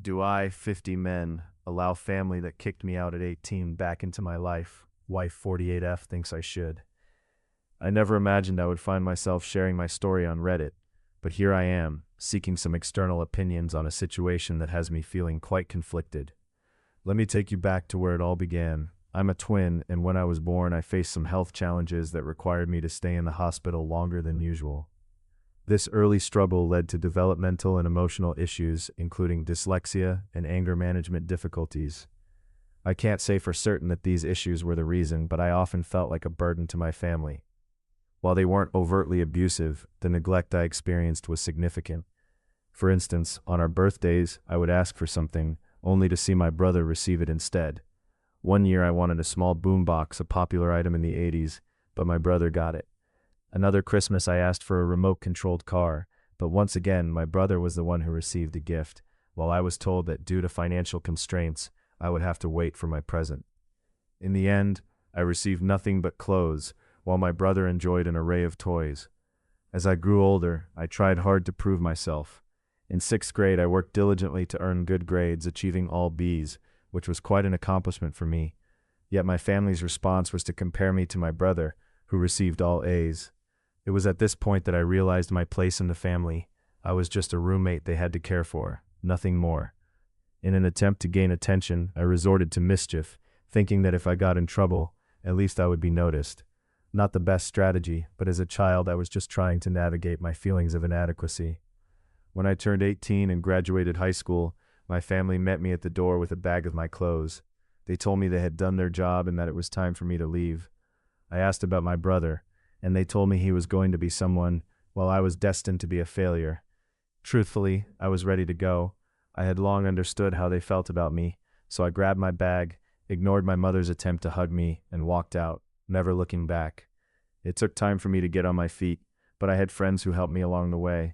Do I, 50 men, allow family that kicked me out at 18 back into my life? Wife 48F thinks I should. I never imagined I would find myself sharing my story on Reddit, but here I am, seeking some external opinions on a situation that has me feeling quite conflicted. Let me take you back to where it all began. I'm a twin, and when I was born, I faced some health challenges that required me to stay in the hospital longer than usual. This early struggle led to developmental and emotional issues, including dyslexia and anger management difficulties. I can't say for certain that these issues were the reason, but I often felt like a burden to my family. While they weren't overtly abusive, the neglect I experienced was significant. For instance, on our birthdays, I would ask for something, only to see my brother receive it instead. One year I wanted a small boombox, a popular item in the 80s, but my brother got it. Another Christmas I asked for a remote-controlled car, but once again my brother was the one who received the gift, while I was told that due to financial constraints, I would have to wait for my present. In the end, I received nothing but clothes, while my brother enjoyed an array of toys. As I grew older, I tried hard to prove myself. In 6th grade, I worked diligently to earn good grades, achieving all B's, which was quite an accomplishment for me. Yet my family's response was to compare me to my brother, who received all A's. It was at this point that I realized my place in the family. I was just a roommate they had to care for, nothing more. In an attempt to gain attention, I resorted to mischief, thinking that if I got in trouble, at least I would be noticed. Not the best strategy, but as a child I was just trying to navigate my feelings of inadequacy. When I turned 18 and graduated high school, my family met me at the door with a bag of my clothes. They told me they had done their job and that it was time for me to leave. I asked about my brother, and they told me he was going to be someone, while I was destined to be a failure. Truthfully, I was ready to go. I had long understood how they felt about me, so I grabbed my bag, ignored my mother's attempt to hug me, and walked out, never looking back. It took time for me to get on my feet, but I had friends who helped me along the way.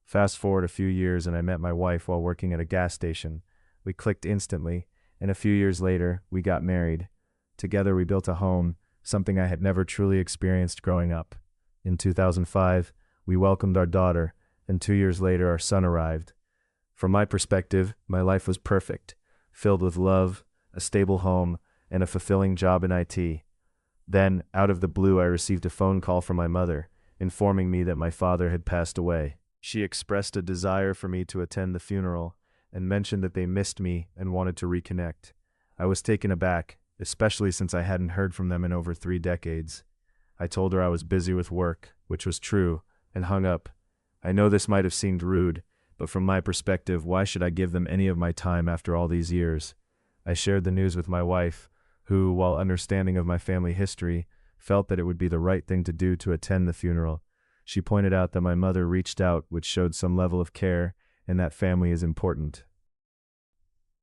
Fast forward a few years and I met my wife while working at a gas station. We clicked instantly, and a few years later, we got married. Together we built a home, something I had never truly experienced growing up. In 2005, we welcomed our daughter, and 2 years later our son arrived. From my perspective, my life was perfect, filled with love, a stable home, and a fulfilling job in IT. Then, out of the blue, I received a phone call from my mother, informing me that my father had passed away. She expressed a desire for me to attend the funeral, and mentioned that they missed me and wanted to reconnect. I was taken aback, especially since I hadn't heard from them in over 3 decades. I told her I was busy with work, which was true, and hung up. I know this might have seemed rude, but from my perspective, why should I give them any of my time after all these years? I shared the news with my wife, who, while understanding of my family history, felt that it would be the right thing to do to attend the funeral. She pointed out that my mother reached out, which showed some level of care, and that family is important.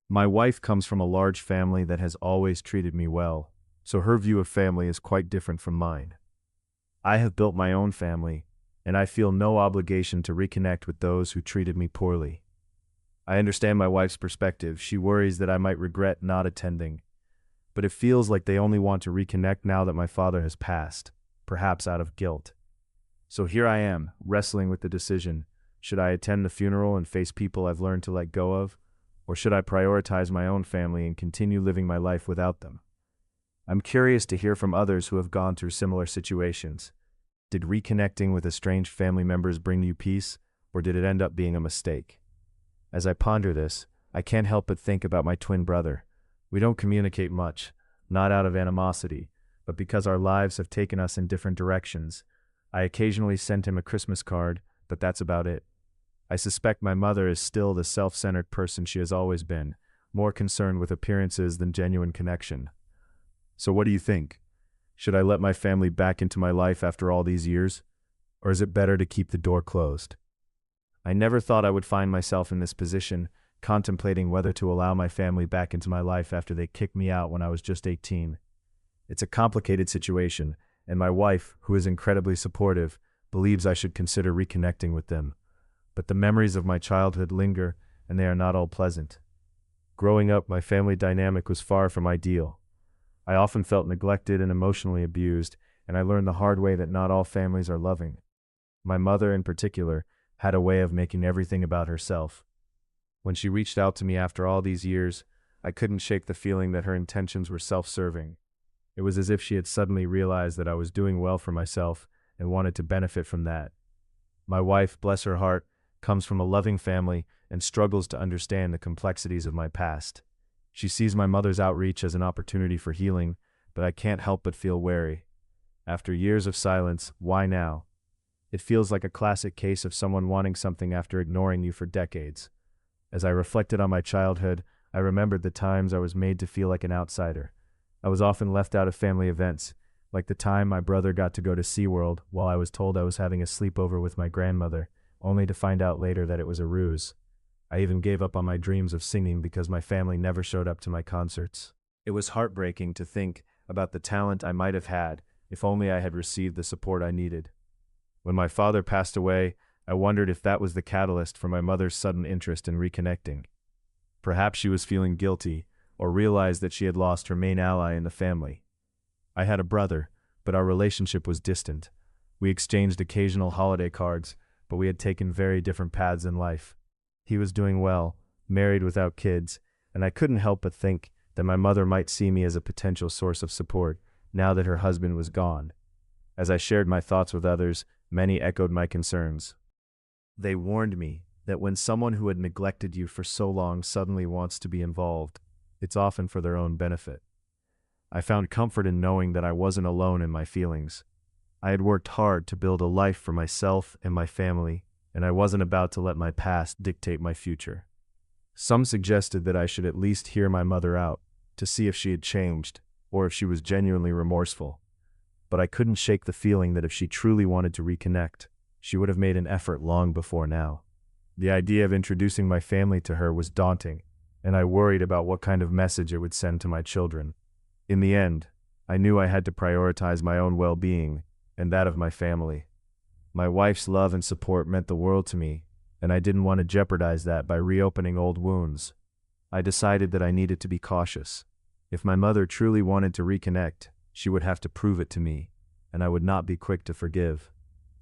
My wife comes from a large family that has always treated me well, so her view of family is quite different from mine. I have built my own family, and I feel no obligation to reconnect with those who treated me poorly. I understand my wife's perspective. She worries that I might regret not attending, but it feels like they only want to reconnect now that my father has passed, perhaps out of guilt. So here I am, wrestling with the decision. Should I attend the funeral and face people I've learned to let go of? Or should I prioritize my own family and continue living my life without them? I'm curious to hear from others who have gone through similar situations. Did reconnecting with estranged family members bring you peace, or did it end up being a mistake? As I ponder this, I can't help but think about my twin brother. We don't communicate much, not out of animosity, but because our lives have taken us in different directions. I occasionally send him a Christmas card, but that's about it. I suspect my mother is still the self-centered person she has always been, more concerned with appearances than genuine connection. So what do you think? Should I let my family back into my life after all these years? Or is it better to keep the door closed? I never thought I would find myself in this position, contemplating whether to allow my family back into my life after they kicked me out when I was just 18. It's a complicated situation, and my wife, who is incredibly supportive, believes I should consider reconnecting with them. But the memories of my childhood linger, and they are not all pleasant. Growing up, my family dynamic was far from ideal. I often felt neglected and emotionally abused, and I learned the hard way that not all families are loving. My mother, in particular, had a way of making everything about herself. When she reached out to me after all these years, I couldn't shake the feeling that her intentions were self-serving. It was as if she had suddenly realized that I was doing well for myself and wanted to benefit from that. My wife, bless her heart, comes from a loving family and struggles to understand the complexities of my past. She sees my mother's outreach as an opportunity for healing, but I can't help but feel wary. After years of silence, why now? It feels like a classic case of someone wanting something after ignoring you for decades. As I reflected on my childhood, I remembered the times I was made to feel like an outsider. I was often left out of family events, like the time my brother got to go to SeaWorld while I was told I was having a sleepover with my grandmother, only to find out later that it was a ruse. I even gave up on my dreams of singing because my family never showed up to my concerts. It was heartbreaking to think about the talent I might have had if only I had received the support I needed. When my father passed away, I wondered if that was the catalyst for my mother's sudden interest in reconnecting. Perhaps she was feeling guilty or realized that she had lost her main ally in the family. I had a brother, but our relationship was distant. We exchanged occasional holiday cards, but we had taken very different paths in life. He was doing well, married without kids, and I couldn't help but think that my mother might see me as a potential source of support now that her husband was gone. As I shared my thoughts with others, many echoed my concerns. They warned me that when someone who had neglected you for so long suddenly wants to be involved, it's often for their own benefit. I found comfort in knowing that I wasn't alone in my feelings. I had worked hard to build a life for myself and my family, and I wasn't about to let my past dictate my future. Some suggested that I should at least hear my mother out, to see if she had changed, or if she was genuinely remorseful. But I couldn't shake the feeling that if she truly wanted to reconnect, she would have made an effort long before now. The idea of introducing my family to her was daunting, and I worried about what kind of message it would send to my children. In the end, I knew I had to prioritize my own well-being and that of my family. My wife's love and support meant the world to me, and I didn't want to jeopardize that by reopening old wounds. I decided that I needed to be cautious. If my mother truly wanted to reconnect, she would have to prove it to me, and I would not be quick to forgive.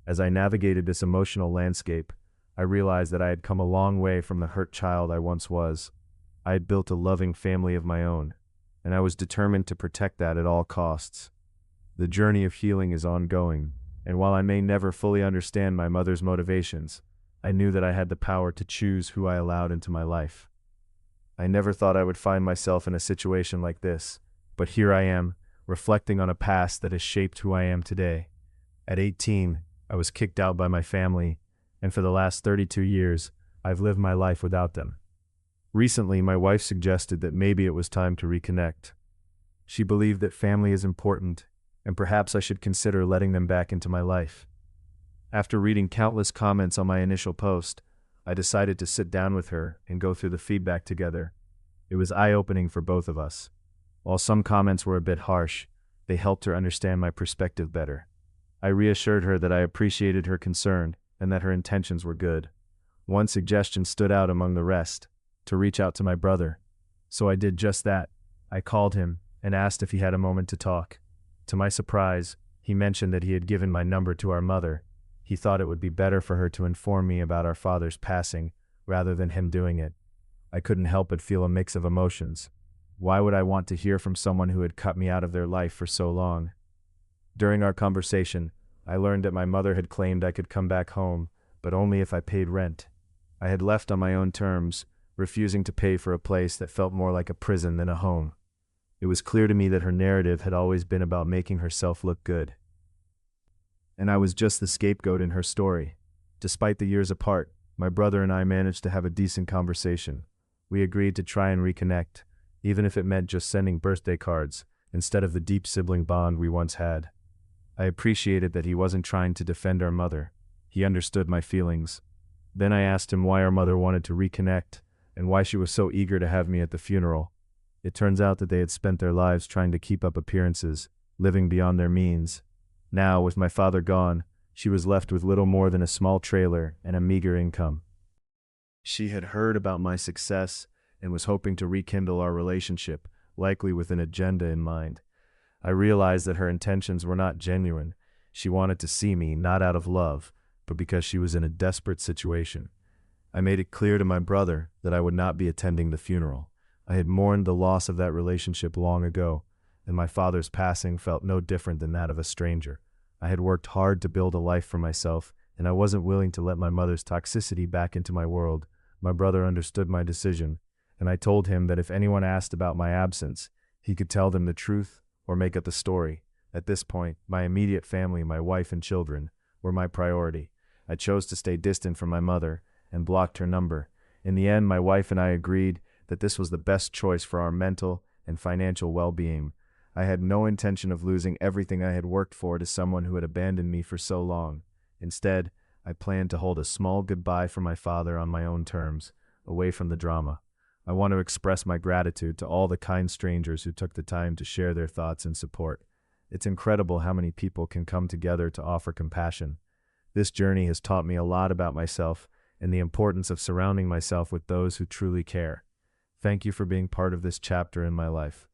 As I navigated this emotional landscape, I realized that I had come a long way from the hurt child I once was. I had built a loving family of my own, and I was determined to protect that at all costs. The journey of healing is ongoing, and while I may never fully understand my mother's motivations, I knew that I had the power to choose who I allowed into my life. I never thought I would find myself in a situation like this, but here I am, reflecting on a past that has shaped who I am today. At 18, I was kicked out by my family, and for the last 32 years, I've lived my life without them. Recently, my wife suggested that maybe it was time to reconnect. She believed that family is important, and perhaps I should consider letting them back into my life. After reading countless comments on my initial post, I decided to sit down with her and go through the feedback together. It was eye-opening for both of us. While some comments were a bit harsh, they helped her understand my perspective better. I reassured her that I appreciated her concern and that her intentions were good. One suggestion stood out among the rest: to reach out to my brother. So I did just that. I called him and asked if he had a moment to talk. To my surprise, he mentioned that he had given my number to our mother. He thought it would be better for her to inform me about our father's passing rather than him doing it. I couldn't help but feel a mix of emotions. Why would I want to hear from someone who had cut me out of their life for so long? During our conversation, I learned that my mother had claimed I could come back home, but only if I paid rent. I had left on my own terms, refusing to pay for a place that felt more like a prison than a home. It was clear to me that her narrative had always been about making herself look good. And I was just the scapegoat in her story. Despite the years apart, my brother and I managed to have a decent conversation. We agreed to try and reconnect, even if it meant just sending birthday cards instead of the deep sibling bond we once had. I appreciated that he wasn't trying to defend our mother. He understood my feelings. Then I asked him why our mother wanted to reconnect and why she was so eager to have me at the funeral. It turns out that they had spent their lives trying to keep up appearances, living beyond their means. Now, with my father gone, she was left with little more than a small trailer and a meager income. She had heard about my success and was hoping to rekindle our relationship, likely with an agenda in mind. I realized that her intentions were not genuine. She wanted to see me not out of love, but because she was in a desperate situation. I made it clear to my brother that I would not be attending the funeral. I had mourned the loss of that relationship long ago, and my father's passing felt no different than that of a stranger. I had worked hard to build a life for myself, and I wasn't willing to let my mother's toxicity back into my world. My brother understood my decision, and I told him that if anyone asked about my absence, he could tell them the truth or make up a story. At this point, my immediate family, my wife and children, were my priority. I chose to stay distant from my mother and blocked her number. In the end, my wife and I agreed that this was the best choice for our mental and financial well-being. I had no intention of losing everything I had worked for to someone who had abandoned me for so long. Instead, I planned to hold a small goodbye for my father on my own terms, away from the drama. I want to express my gratitude to all the kind strangers who took the time to share their thoughts and support. It's incredible how many people can come together to offer compassion. This journey has taught me a lot about myself and the importance of surrounding myself with those who truly care. Thank you for being part of this chapter in my life.